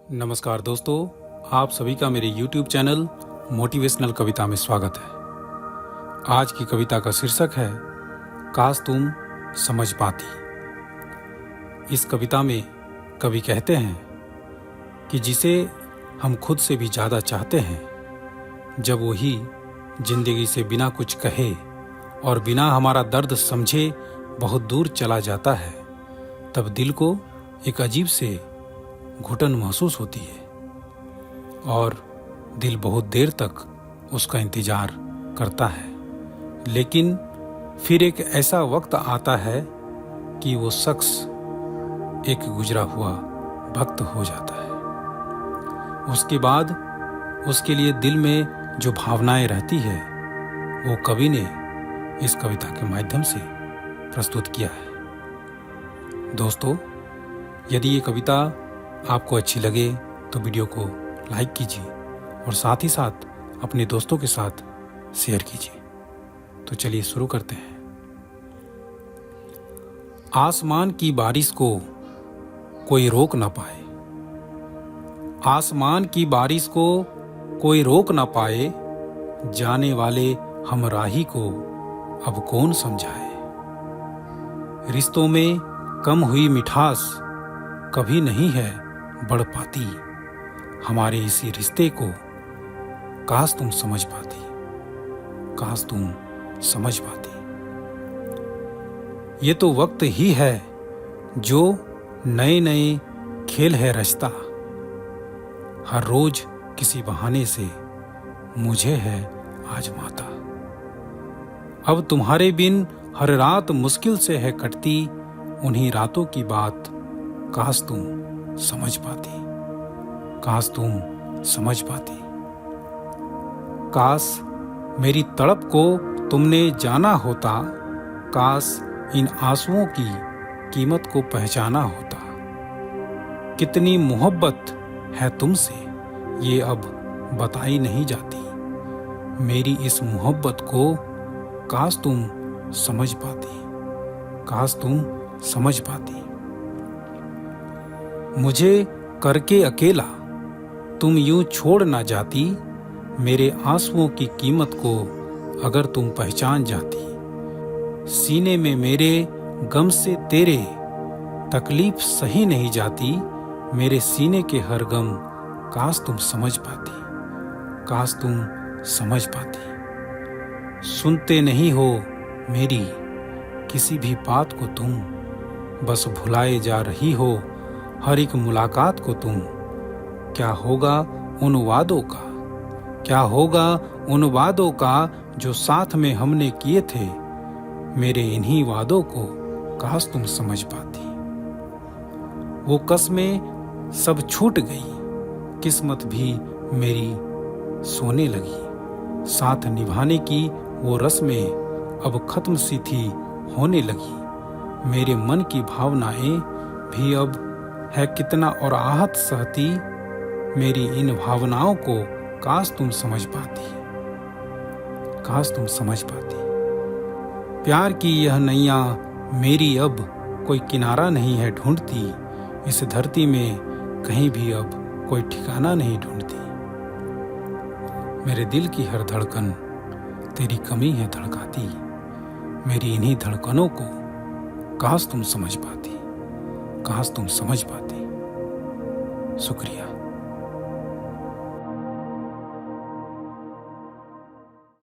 नमस्कार दोस्तों, आप सभी का मेरे YouTube चैनल मोटिवेशनल कविता में स्वागत है। आज की कविता का शीर्षक है काश तुम समझ पाती। इस कविता में कवि कहते हैं कि जिसे हम खुद से भी ज़्यादा चाहते हैं, जब वही जिंदगी से बिना कुछ कहे और बिना हमारा दर्द समझे बहुत दूर चला जाता है, तब दिल को एक अजीब से घुटन महसूस होती है और दिल बहुत देर तक उसका इंतजार करता है। लेकिन फिर एक ऐसा वक्त आता है कि वो शख्स एक गुजरा हुआ भक्त हो जाता है। उसके बाद उसके लिए दिल में जो भावनाएं रहती है, वो कवि ने इस कविता के माध्यम से प्रस्तुत किया है। दोस्तों, यदि ये कविता आपको अच्छी लगे तो वीडियो को लाइक कीजिए और साथ ही साथ अपने दोस्तों के साथ शेयर कीजिए। तो चलिए शुरू करते हैं। आसमान की बारिश को कोई रोक ना पाए, आसमान की बारिश को कोई रोक ना पाए, जाने वाले हमराही को अब कौन समझाए। रिश्तों में कम हुई मिठास कभी नहीं है बढ़ पाती, हमारे इसी रिश्ते को काश तुम समझ पाती, काश तुम समझ पाती। ये तो वक्त ही है जो नए नए खेल है रचता, हर रोज किसी बहाने से मुझे है आजमाता। अब तुम्हारे बिन हर रात मुश्किल से है कटती, उन्हीं रातों की बात काश तुम समझ पाती, काश तुम समझ पाती। काश मेरी तड़प को तुमने जाना होता, काश इन आंसुओं की कीमत को पहचाना होता। कितनी मोहब्बत है तुमसे ये अब बताई नहीं जाती, मेरी इस मोहब्बत को काश तुम समझ पाती, काश तुम समझ पाती। मुझे करके अकेला तुम यूं छोड़ ना जाती, मेरे आंसुओं की कीमत को अगर तुम पहचान जाती। सीने में मेरे गम से तेरे तकलीफ सही नहीं जाती, मेरे सीने के हर गम काश तुम समझ पाती, काश तुम समझ पाती। सुनते नहीं हो मेरी किसी भी बात को तुम, बस भुलाए जा रही हो हर एक मुलाकात को तुम। क्या होगा उन वादों का, क्या होगा उन वादों का जो साथ में हमने किए थे, मेरे इन्हीं वादों को काश तुम समझ पाती। वो कसमें सब छूट गई, किस्मत भी मेरी सोने लगी, साथ निभाने की वो रस्में अब खत्म सी थी होने लगी। मेरे मन की भावनाएं भी अब है कितना और आहत सहती, मेरी इन भावनाओं को काश तुम समझ पाती, काश तुम समझ पाती। प्यार की यह नैया मेरी अब कोई किनारा नहीं है ढूंढती, इस धरती में कहीं भी अब कोई ठिकाना नहीं ढूंढती। मेरे दिल की हर धड़कन तेरी कमी है धड़काती, मेरी इन्हीं धड़कनों को काश तुम समझ पाती, काश तुम समझ पाती। शुक्रिया।